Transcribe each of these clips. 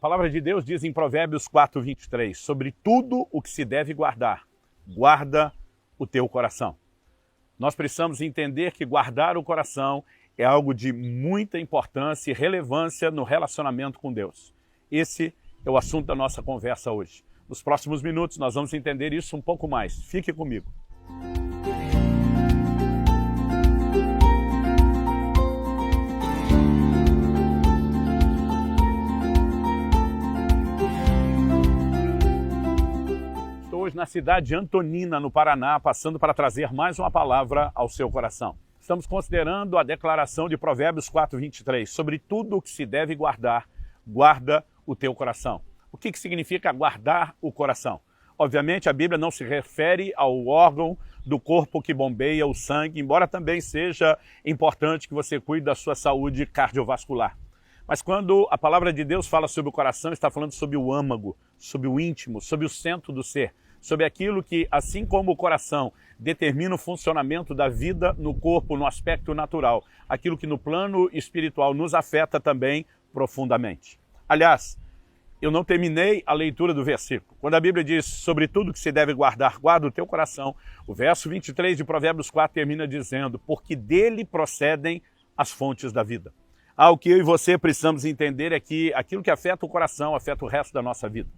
palavra de Deus diz em Provérbios 4:23, sobre tudo o que se deve guardar, guarda o teu coração. Nós precisamos entender que guardar o coração é algo de muita importância e relevância no relacionamento com Deus. Esse é o assunto da nossa conversa hoje. Nos próximos minutos nós vamos entender isso um pouco mais. Fique comigo. Hoje na cidade de Antonina, no Paraná, passando para trazer mais uma palavra ao seu coração. Estamos considerando a declaração de Provérbios 4:23, sobre tudo o que se deve guardar, guarda o teu coração. O que significa guardar o coração? Obviamente a Bíblia não se refere ao órgão do corpo que bombeia o sangue, embora também seja importante que você cuide da sua saúde cardiovascular. Mas quando a palavra de Deus fala sobre o coração, está falando sobre o âmago, sobre o íntimo, sobre o centro do ser, sobre aquilo que, assim como o coração determina o funcionamento da vida no corpo, no aspecto natural, aquilo que no plano espiritual nos afeta também profundamente. Aliás, eu não terminei a leitura do versículo. Quando a Bíblia diz sobre tudo que se deve guardar, guarda o teu coração, o verso 23 de Provérbios 4 termina dizendo, porque dele procedem as fontes da vida. O que eu e você precisamos entender é que aquilo que afeta o coração afeta o resto da nossa vida.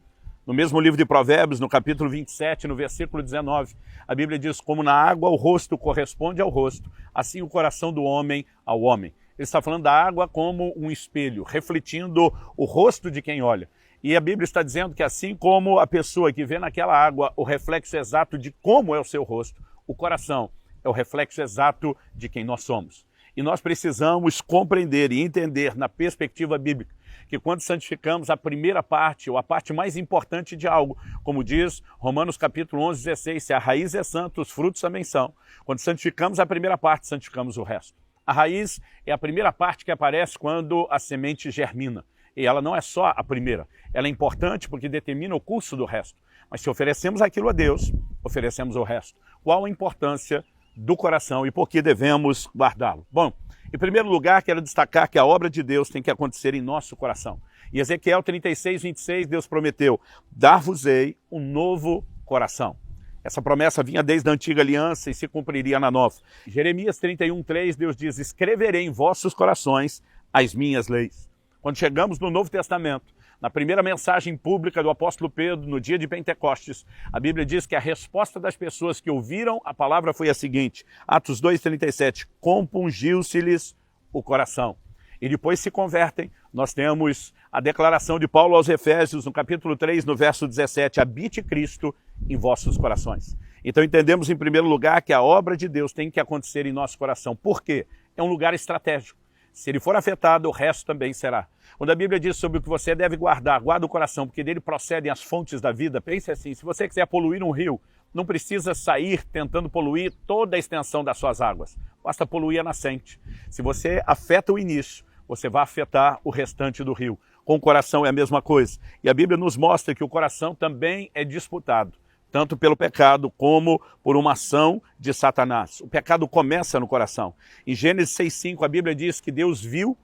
No mesmo livro de Provérbios, no capítulo 27, no versículo 19, a Bíblia diz, como na água o rosto corresponde ao rosto, assim o coração do homem ao homem. Ele está falando da água como um espelho, refletindo o rosto de quem olha. E a Bíblia está dizendo que assim como a pessoa que vê naquela água o reflexo exato de como é o seu rosto, o coração é o reflexo exato de quem nós somos. E nós precisamos compreender e entender na perspectiva bíblica que quando santificamos a primeira parte, ou a parte mais importante de algo, como diz Romanos capítulo 11:16, se a raiz é santa, os frutos também são. Quando santificamos a primeira parte, santificamos o resto. A raiz é a primeira parte que aparece quando a semente germina. E ela não é só a primeira, ela é importante porque determina o curso do resto. Mas se oferecemos aquilo a Deus, oferecemos o resto. Qual a importância do coração e por que devemos guardá-lo? Bom, em primeiro lugar, quero destacar que a obra de Deus tem que acontecer em nosso coração. Em Ezequiel 36:26, Deus prometeu, dar-vos-ei um novo coração. Essa promessa vinha desde a antiga aliança e se cumpriria na nova. Em Jeremias 31:3, Deus diz, escreverei em vossos corações as minhas leis. Quando chegamos no Novo Testamento, na primeira mensagem pública do apóstolo Pedro, no dia de Pentecostes, a Bíblia diz que a resposta das pessoas que ouviram a palavra foi a seguinte, Atos 2:37, compungiu-se-lhes o coração. E depois se convertem. Nós temos a declaração de Paulo aos Efésios, no capítulo 3, no verso 17, habite Cristo em vossos corações. Então entendemos em primeiro lugar que a obra de Deus tem que acontecer em nosso coração. Por quê? É um lugar estratégico. Se ele for afetado, o resto também será. Quando a Bíblia diz sobre o que você deve guardar, guarda o coração, porque dele procedem as fontes da vida. Pense assim, se você quiser poluir um rio, não precisa sair tentando poluir toda a extensão das suas águas. Basta poluir a nascente. Se você afeta o início, você vai afetar o restante do rio. Com o coração é a mesma coisa. E a Bíblia nos mostra que o coração também é disputado, tanto pelo pecado como por uma ação de Satanás. O pecado começa no coração. Em Gênesis 6:5, a Bíblia diz que Deus viu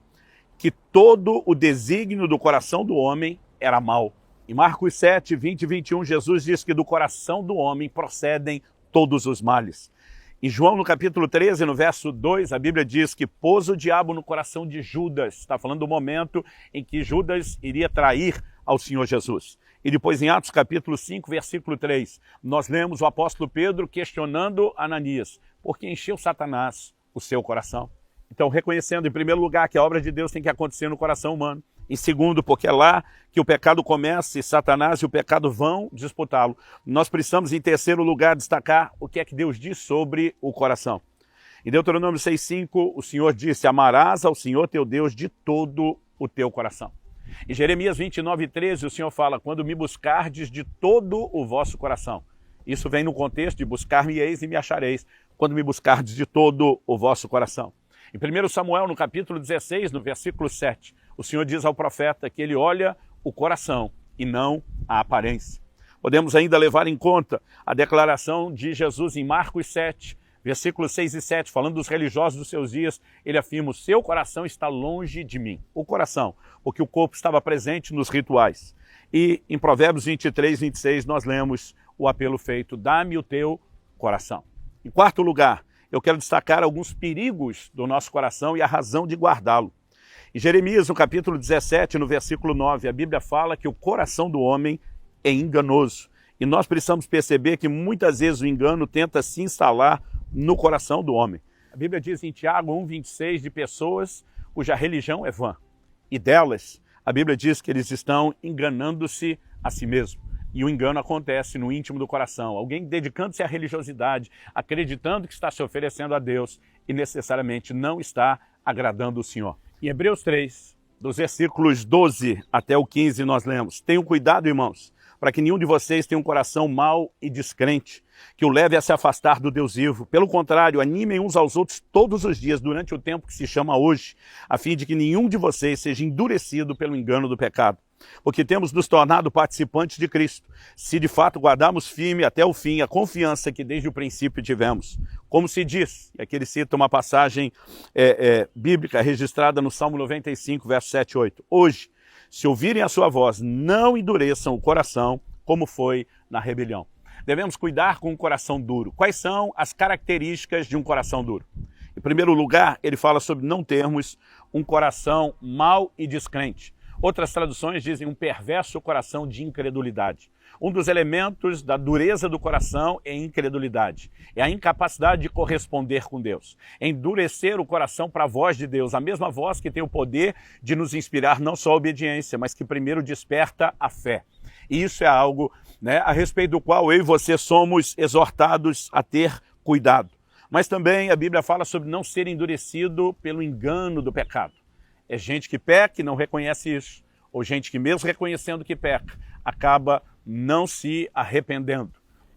que todo o desígnio do coração do homem era mau. Em Marcos 7:20 e 21, Jesus diz que do coração do homem procedem todos os males. Em João, no capítulo 13, no verso 2, a Bíblia diz que pôs o diabo no coração de Judas. Está falando do momento em que Judas iria trair ao Senhor Jesus. E depois em Atos capítulo 5, versículo 3, nós lemos o apóstolo Pedro questionando Ananias, porque encheu Satanás o seu coração. Então, reconhecendo em primeiro lugar que a obra de Deus tem que acontecer no coração humano. Em segundo, porque é lá que o pecado começa e Satanás e o pecado vão disputá-lo. Nós precisamos, em terceiro lugar, destacar o que é que Deus diz sobre o coração. Em Deuteronômio 6:5, o Senhor disse, amarás ao Senhor teu Deus de todo o teu coração. Em Jeremias 29:13, o Senhor fala, quando me buscardes de todo o vosso coração. Isso vem no contexto de buscar-me-eis e me achareis, quando me buscardes de todo o vosso coração. Em 1 Samuel, no capítulo 16, no versículo 7, o Senhor diz ao profeta que ele olha o coração e não a aparência. Podemos ainda levar em conta a declaração de Jesus em Marcos 7, Versículos 6 e 7, falando dos religiosos dos seus dias, ele afirma: o seu coração está longe de mim. O coração, porque o corpo estava presente nos rituais. E em Provérbios 23, 26, nós lemos o apelo feito: dá-me o teu coração. Em quarto lugar, eu quero destacar alguns perigos do nosso coração e a razão de guardá-lo. Em Jeremias, no capítulo 17, no versículo 9, a Bíblia fala que o coração do homem é enganoso. E nós precisamos perceber que muitas vezes o engano tenta se instalar no coração do homem. A Bíblia diz em Tiago 1,26 de pessoas cuja religião é vã. E delas, a Bíblia diz que eles estão enganando-se a si mesmos. E o engano acontece no íntimo do coração. Alguém dedicando-se à religiosidade, acreditando que está se oferecendo a Deus e necessariamente não está agradando o Senhor. Em Hebreus 3, dos versículos 12 até o 15, nós lemos: tenham cuidado, irmãos, para que nenhum de vocês tenha um coração mau e descrente, que o leve a se afastar do Deus vivo. Pelo contrário, animem uns aos outros todos os dias, durante o tempo que se chama hoje, a fim de que nenhum de vocês seja endurecido pelo engano do pecado. Porque temos nos tornado participantes de Cristo, se de fato guardarmos firme até o fim a confiança que desde o princípio tivemos. Como se diz, e aqui ele cita uma passagem bíblica registrada no Salmo 95, verso 7 e 8. Hoje, se ouvirem a sua voz, não endureçam o coração, como foi na rebelião. Devemos cuidar com um coração duro. Quais são as características de um coração duro? Em primeiro lugar, ele fala sobre não termos um coração mau e descrente. Outras traduções dizem um perverso coração de incredulidade. Um dos elementos da dureza do coração é a incredulidade. É a incapacidade de corresponder com Deus. É endurecer o coração para a voz de Deus. A mesma voz que tem o poder de nos inspirar não só a obediência, mas que primeiro desperta a fé. E isso é algo, a respeito do qual eu e você somos exortados a ter cuidado. Mas também a Bíblia fala sobre não ser endurecido pelo engano do pecado. É gente que peca e não reconhece isso, ou gente que mesmo reconhecendo que peca, acaba não se arrependendo.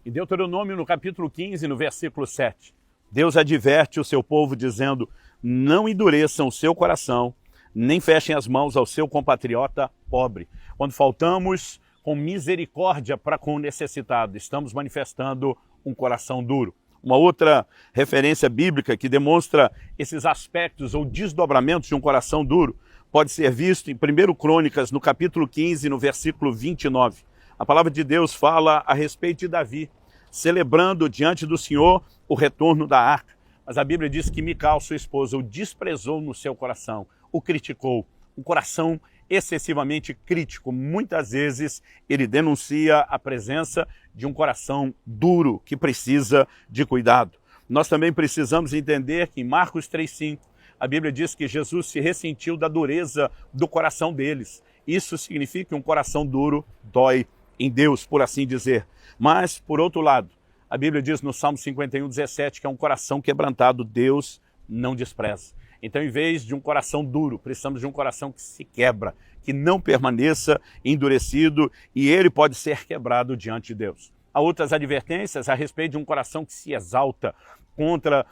Em Deuteronômio, no capítulo 15, no versículo 7, Deus adverte o seu povo dizendo: não endureçam o seu coração, nem fechem as mãos ao seu compatriota pobre. Quando faltamos com misericórdia para com o necessitado, estamos manifestando um coração duro. Uma outra referência bíblica que demonstra esses aspectos ou desdobramentos de um coração duro pode ser visto em 1 Crônicas, no capítulo 15, no versículo 29. A palavra de Deus fala a respeito de Davi, celebrando diante do Senhor o retorno da arca. Mas a Bíblia diz que Mical, sua esposa, o desprezou no seu coração, o criticou. Um coração excessivamente crítico. Muitas vezes ele denuncia a presença de um coração duro que precisa de cuidado. Nós também precisamos entender que em Marcos 3,5 a Bíblia diz que Jesus se ressentiu da dureza do coração deles. Isso significa que um coração duro dói em Deus, por assim dizer. Mas, por outro lado, a Bíblia diz no Salmo 51, 17 que é um coração quebrantado, Deus não despreza. Então, em vez de um coração duro, precisamos de um coração que se quebra, que não permaneça endurecido, e ele pode ser quebrado diante de Deus. Há outras advertências a respeito de um coração que se exalta contra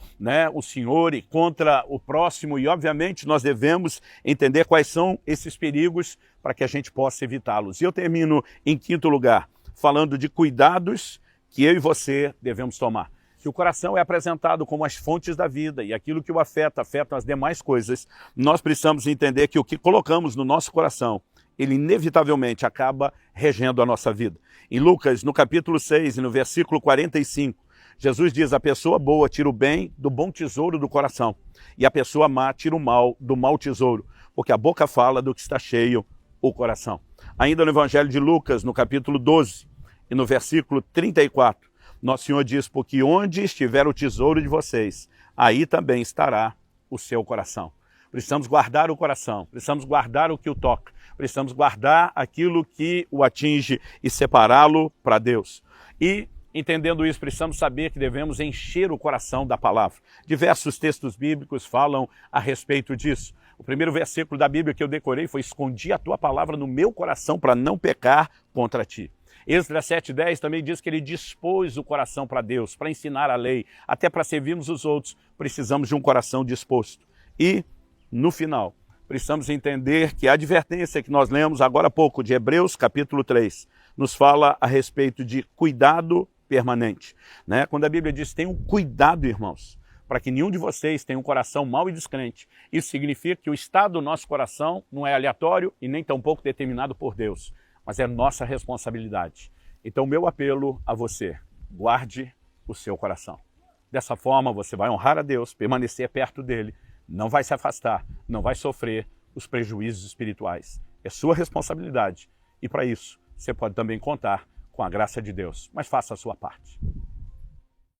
o Senhor e contra o próximo, e obviamente nós devemos entender quais são esses perigos para que a gente possa evitá-los. E eu termino em quinto lugar, falando de cuidados que eu e você devemos tomar. Que o coração é apresentado como as fontes da vida e aquilo que o afeta as demais coisas, nós precisamos entender que o que colocamos no nosso coração, ele inevitavelmente acaba regendo a nossa vida. Em Lucas, no capítulo 6 e no versículo 45, Jesus diz: a pessoa boa tira o bem do bom tesouro do coração e a pessoa má tira o mal do mau tesouro, porque a boca fala do que está cheio o coração. Ainda no Evangelho de Lucas, no capítulo 12 e no versículo 34, Nosso Senhor diz: porque onde estiver o tesouro de vocês, aí também estará o seu coração. Precisamos guardar o coração, precisamos guardar o que o toca, precisamos guardar aquilo que o atinge e separá-lo para Deus. E, entendendo isso, precisamos saber que devemos encher o coração da palavra. Diversos textos bíblicos falam a respeito disso. O primeiro versículo da Bíblia que eu decorei foi: escondi a tua palavra no meu coração para não pecar contra ti. Esdras 7,10 também diz que ele dispôs o coração para Deus, para ensinar a lei, até para servirmos os outros, precisamos de um coração disposto. E, no final, precisamos entender que a advertência que nós lemos agora há pouco, de Hebreus capítulo 3, nos fala a respeito de cuidado permanente, né? Quando a Bíblia diz, tenham cuidado, irmãos, para que nenhum de vocês tenha um coração mau e descrente. Isso significa que o estado do nosso coração não é aleatório e nem tampouco determinado por Deus, mas é nossa responsabilidade. Então, meu apelo a você, guarde o seu coração. Dessa forma, você vai honrar a Deus, permanecer perto dele, não vai se afastar, não vai sofrer os prejuízos espirituais. É sua responsabilidade e para isso você pode também contar com a graça de Deus, mas faça a sua parte.